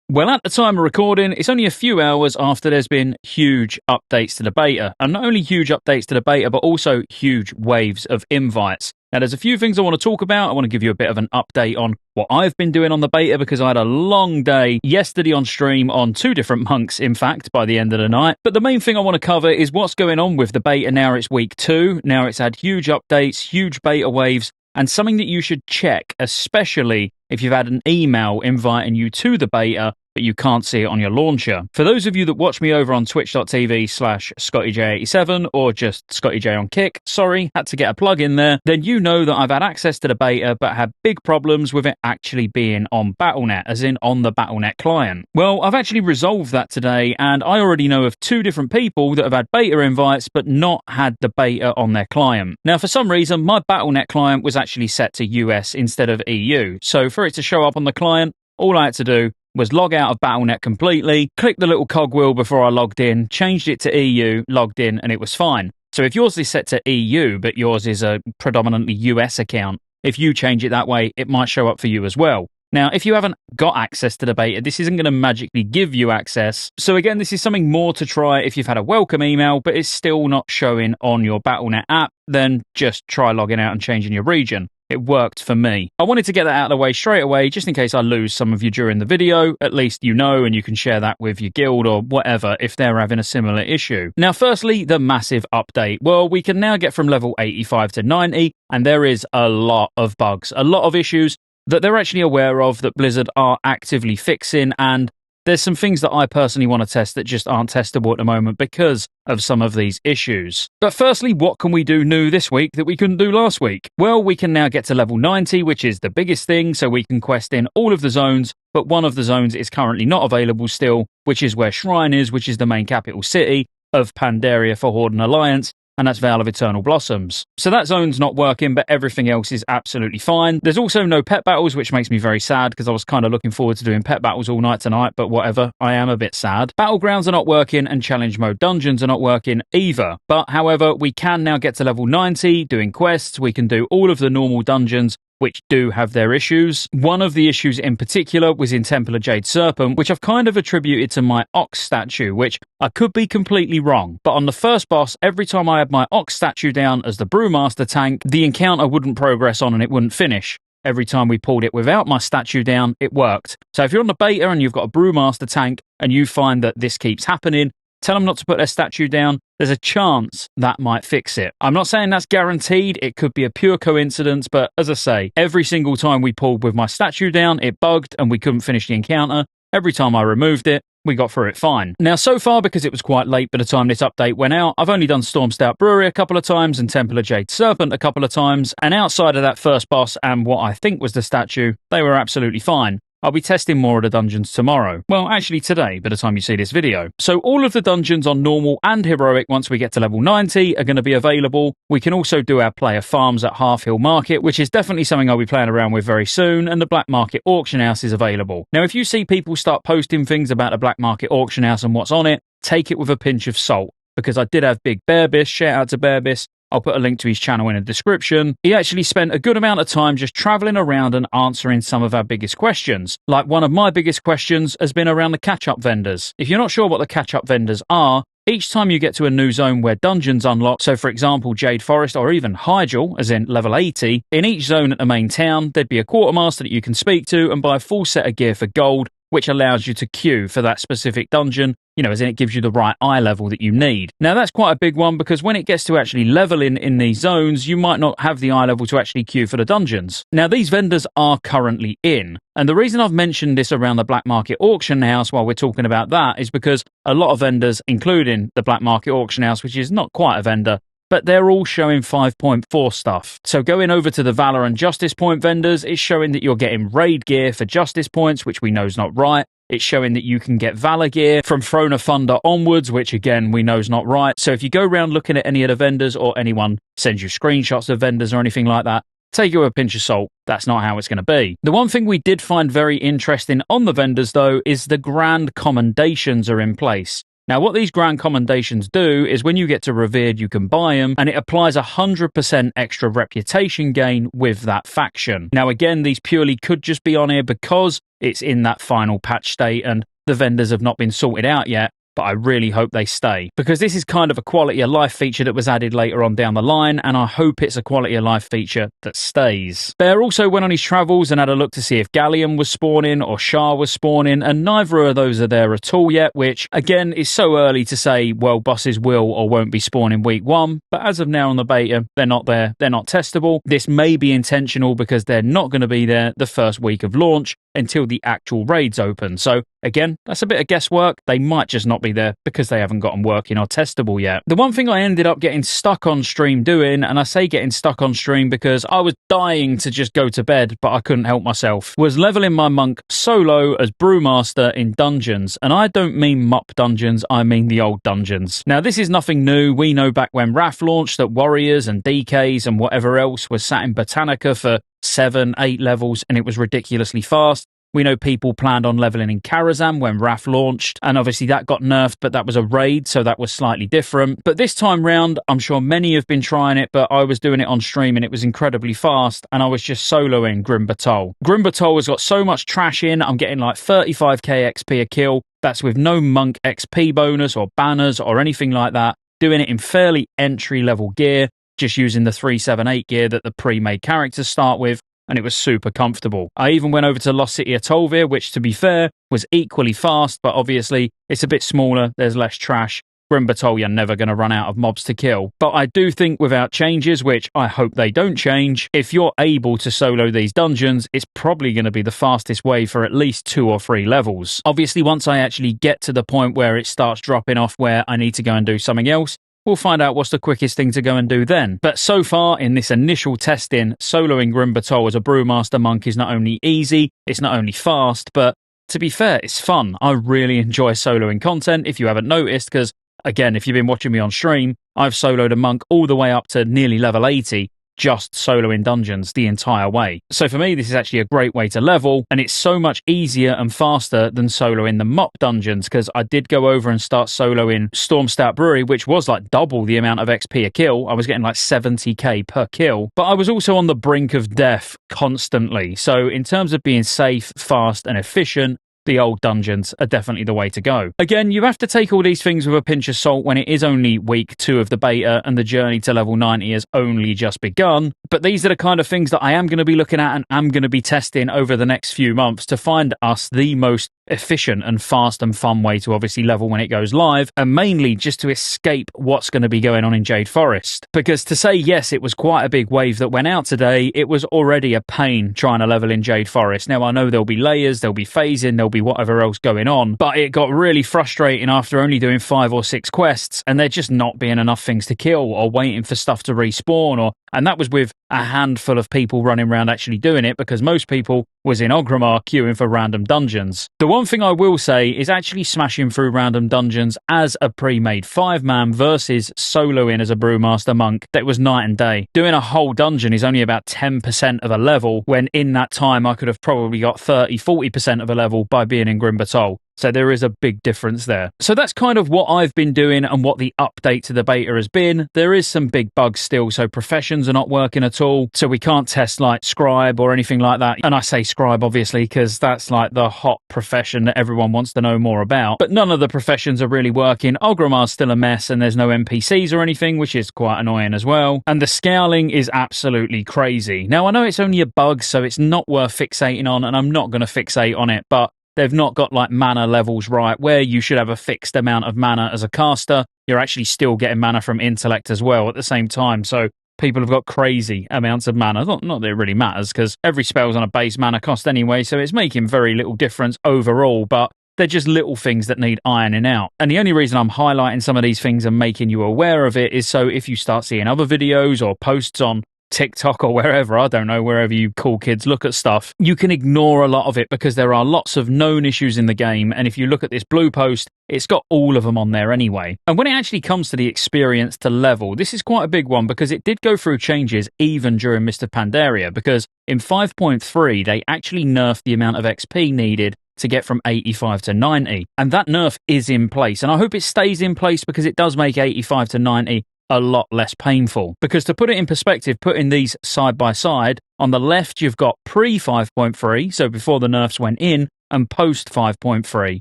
Well, at the time of recording, it's only a few hours after there's been huge updates to the beta. And not only huge updates to the beta, but also huge waves of invites. Now, there's a few things I want to talk about. I want to give you a bit of an update on what I've been doing on the beta because I had a long day yesterday on stream on 2 different monks, in fact, by the end of the night. But the main thing I want to cover is what's going on with the beta now. It's week 2. Now it's had huge updates, huge beta waves, and something that you should check, especially if you've had an email inviting you to the beta, but you can't see it on your launcher. For those of you that watch me over on twitch.tv/Scottejaye87 or just Scottejaye on Kick, sorry, had to get a plug in there, then you know that I've had access to the beta but had big problems with it actually being on Battle.net, as in on the Battle.net client. Well, I've actually resolved that today, and I already know of 2 different people that have had beta invites but not had the beta on their client. Now, for some reason, my Battle.net client was actually set to US instead of EU, so for it to show up on the client, all I had to do was log out of Battle.net completely, click the little cogwheel before I logged in, changed it to EU, logged in, and it was fine. So if yours is set to EU, but yours is a predominantly US account, if you change it that way, it might show up for you as well. Now, if you haven't got access to the beta, this isn't going to magically give you access. So again, this is something more to try if you've had a welcome email, but it's still not showing on your Battle.net app, then just try logging out and changing your region. It worked for me. I wanted to get that out of the way straight away, just in case I lose some of you during the video. At least you know, and you can share that with your guild or whatever if they're having a similar issue. Now, firstly, the massive update. Well, we can now get from level 85 to 90, and there is a lot of bugs, a lot of issues that they're actually aware of that Blizzard are actively fixing, and there's some things that I personally want to test that just aren't testable at the moment because of some of these issues. But firstly, what can we do new this week that we couldn't do last week? Well, we can now get to level 90, which is the biggest thing, so we can quest in all of the zones, but one of the zones is currently not available still, which is where Shrine is, which is the main capital city of Pandaria for Horde and Alliance, and that's Vale of Eternal Blossoms. So that zone's not working, but everything else is absolutely fine. There's also no pet battles, which makes me very sad, because I was kind of looking forward to doing pet battles all night tonight, but whatever, I am a bit sad. Battlegrounds are not working, and challenge mode dungeons are not working either. But however, we can now get to level 90, doing quests, we can do all of the normal dungeons, which do have their issues. One of the issues in particular was in Temple of Jade Serpent, which I've kind of attributed to my Ox statue, which I could be completely wrong. But on the first boss, every time I had my Ox statue down as the Brewmaster tank, the encounter wouldn't progress on and it wouldn't finish. Every time we pulled it without my statue down, it worked. So if you're on the beta and you've got a Brewmaster tank and you find that this keeps happening, tell them not to put their statue down. There's a chance that might fix it. I'm not saying that's guaranteed. It could be a pure coincidence, but as I say, every single time we pulled with my statue down, it bugged and we couldn't finish the encounter. Every time I removed it, we got through it fine. Now, so far, because it was quite late by the time this update went out, I've only done Storm Stout Brewery a couple of times and Temple of Jade Serpent a couple of times, and outside of that first boss and what I think was the statue, they were absolutely fine. I'll be testing more of the dungeons tomorrow. Well, actually today, by the time you see this video. So all of the dungeons on normal and heroic once we get to level 90 are going to be available. We can also do our player farms at Half Hill Market, which is definitely something I'll be playing around with very soon, and the Black Market Auction House is available. Now, if you see people start posting things about the Black Market Auction House and what's on it, take it with a pinch of salt, because I did have Big Bearbiss, shout out to Bearbiss. I'll put a link to his channel in the description. He actually spent a good amount of time just traveling around and answering some of our biggest questions. Like one of my biggest questions has been around the catch-up vendors. If you're not sure what the catch-up vendors are, each time you get to a new zone where dungeons unlock, so for example Jade Forest or even Hyjal, as in level 80, in each zone at the main town, there'd be a quartermaster that you can speak to and buy a full set of gear for gold, which allows you to queue for that specific dungeon, as in it gives you the right eye level that you need. Now, that's quite a big one because when it gets to actually leveling in these zones, you might not have the eye level to actually queue for the dungeons. Now, these vendors are currently in. And the reason I've mentioned this around the Black Market Auction House while we're talking about that is because a lot of vendors, including the Black Market Auction House, which is not quite a vendor, but they're all showing 5.4 stuff. So going over to the Valor and Justice Point vendors, it's showing that you're getting raid gear for Justice Points, which we know is not right. It's showing that you can get Valor gear from Throne of Thunder onwards, which again, we know is not right. So if you go around looking at any of the vendors or anyone sends you screenshots of vendors or anything like that, take it with a pinch of salt. That's not how it's going to be. The one thing we did find very interesting on the vendors, though, is the grand commendations are in place. Now, what these Grand Commendations do is when you get to Revered, you can buy them, and it applies 100% extra reputation gain with that faction. Now, again, these purely could just be on here because it's in that final patch state and the vendors have not been sorted out yet. But I really hope they stay, because this is kind of a quality of life feature that was added later on down the line, and I hope it's a quality of life feature that stays. Bear also went on his travels and had a look to see if Galleon was spawning or Shah was spawning, and neither of those are there at all yet, which, again, is so early to say, well, bosses will or won't be spawning week 1, but as of now on the beta, they're not there, they're not testable. This may be intentional because they're not going to be there the first week of launch until the actual raids open. So again, that's a bit of guesswork. They might just not be there because they haven't gotten working or testable yet. The one thing I ended up getting stuck on stream doing, and I say getting stuck on stream because I was dying to just go to bed, but I couldn't help myself, was leveling my monk solo as brewmaster in dungeons. And I don't mean MoP dungeons, I mean the old dungeons. Now, this is nothing new. We know back when Wrath launched that warriors and DKs and whatever else was sat in Botanica for 7, 8 levels, and it was ridiculously fast. We know people planned on leveling in Karazhan when Wrath launched, and obviously that got nerfed, but that was a raid, so that was slightly different. But this time round, I'm sure many have been trying it, but I was doing it on stream and it was incredibly fast, and I was just soloing Grim Batol. Grim Batol has got so much trash in, I'm getting like 35k XP a kill. That's with no monk XP bonus or banners or anything like that. Doing it in fairly entry-level gear, just using the 378 gear that the pre-made characters start with, and it was super comfortable. I even went over to Lost City of Tolvir, which, to be fair, was equally fast, but obviously it's a bit smaller, there's less trash. Grim Batol, you're never going to run out of mobs to kill. But I do think without changes, which I hope they don't change, if you're able to solo these dungeons, it's probably going to be the fastest way for at least 2 or 3 levels. Obviously, once I actually get to the point where it starts dropping off where I need to go and do something else, we'll find out what's the quickest thing to go and do then. But so far, in this initial testing, soloing Grim Batol as a Brewmaster Monk is not only easy, it's not only fast, but to be fair, it's fun. I really enjoy soloing content, if you haven't noticed, because, again, if you've been watching me on stream, I've soloed a Monk all the way up to nearly level 80, just soloing dungeons the entire way. So for me, this is actually a great way to level, and it's so much easier and faster than soloing the MoP dungeons, because I did go over and start soloing Stormstout Brewery, which was like double the amount of XP a kill. I was getting like 70k per kill, but I was also on the brink of death constantly. So in terms of being safe, fast, and efficient, the old dungeons are definitely the way to go. Again, you have to take all these things with a pinch of salt when it is only week 2 of the beta and the journey to level 90 has only just begun. But these are the kind of things that I am going to be looking at and am going to be testing over the next few months to find us the most efficient and fast and fun way to obviously level when it goes live, and mainly just to escape what's going to be going on in Jade Forest. Because to say yes, it was quite a big wave that went out today, it was already a pain trying to level in Jade Forest. Now I know there'll be layers, there'll be phasing, there'll be whatever else going on, but it got really frustrating after only doing 5 or 6 quests and there just not being enough things to kill or waiting for stuff to respawn, and that was with a handful of people running around actually doing it, because most people was in Orgrimmar queuing for random dungeons. The one thing I will say is actually smashing through random dungeons as a pre-made 5-man versus soloing as a Brewmaster Monk, that was night and day. Doing a whole dungeon is only about 10% of a level, when in that time I could have probably got 30-40% of a level by being in Grim Batol. So there is a big difference there. So that's kind of what I've been doing and what the update to the beta has been. There is some big bugs still, so professions are not working at all. So we can't test like Scribe or anything like that. And I say Scribe obviously because that's like the hot profession that everyone wants to know more about. But none of the professions are really working. Orgrimmar's still a mess and there's no NPCs or anything, which is quite annoying as well. And the scaling is absolutely crazy. Now I know it's only a bug, so it's not worth fixating on, and I'm not going to fixate on it, but they've not got like mana levels right, where you should have a fixed amount of mana as a caster. You're actually still getting mana from intellect as well at the same time. So people have got crazy amounts of mana. Not that it really matters, because every spell's on a base mana cost anyway, so it's making very little difference overall, but they're just little things that need ironing out. And the only reason I'm highlighting some of these things and making you aware of it is so if you start seeing other videos or posts on TikTok or wherever, I don't know, wherever you cool kids look at stuff, you can ignore a lot of it, because there are lots of known issues in the game, and if you look at this blue post, it's got all of them on there anyway. And when it actually comes to the experience to level, this is quite a big one, because it did go through changes even during Mr. Pandaria, because in 5.3 they actually nerfed the amount of XP needed to get from 85 to 90. And that nerf is in place. And I hope it stays in place because it does make 85 to 90 a lot less painful. Because to put it in perspective, putting these side by side, on the left you've got pre 5.3, so before the nerfs went in, and post 5.3.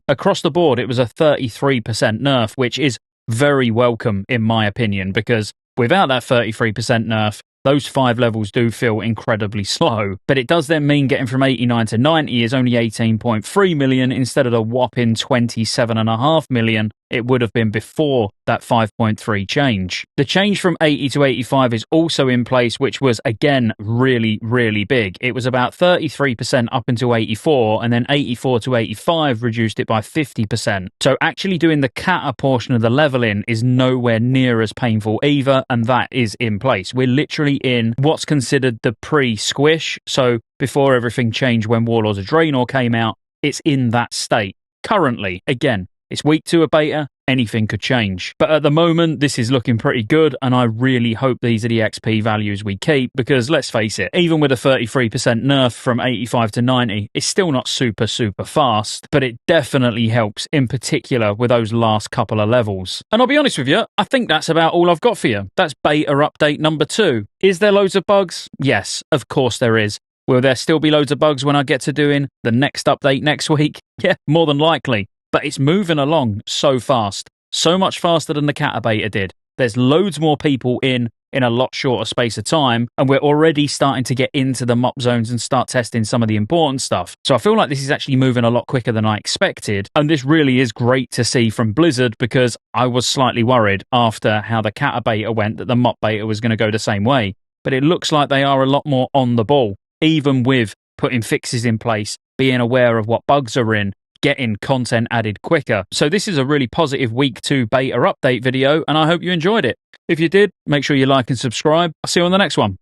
Across the board, it was a 33% nerf, which is very welcome in my opinion, because without that 33% nerf, those 5 levels do feel incredibly slow. But it does then mean getting from 89 to 90 is only 18.3 million instead of the whopping 27.5 million it would have been before that 5.3 change. The change from 80 to 85 is also in place, which was, again, really, really big. It was about 33% up until 84, and then 84 to 85 reduced it by 50%. So actually doing the kata portion of the leveling is nowhere near as painful either, and that is in place. We're literally in what's considered the pre-squish, so before everything changed when Warlords of Draenor came out, it's in that state. Currently, again, it's week 2 of beta, anything could change. But at the moment, this is looking pretty good, and I really hope these are the XP values we keep, because let's face it, even with a 33% nerf from 85 to 90, it's still not super, super fast, but it definitely helps, in particular with those last couple of levels. And I'll be honest with you, I think that's about all I've got for you. That's beta update number 2. Is there loads of bugs? Yes, of course there is. Will there still be loads of bugs when I get to doing the next update next week? Yeah, more than likely. But it's moving along so fast, so much faster than the kata beta did. There's loads more people in a lot shorter space of time, and we're already starting to get into the MoP zones and start testing some of the important stuff. So I feel like this is actually moving a lot quicker than I expected, and this really is great to see from Blizzard, because I was slightly worried after how the kata beta went that the MoP beta was going to go the same way. But it looks like they are a lot more on the ball, even with putting fixes in place, being aware of what bugs are in, getting content added quicker. So this is a really positive week 2 beta update video, and I hope you enjoyed it. If you did, make sure you like and subscribe. I'll see you on the next one.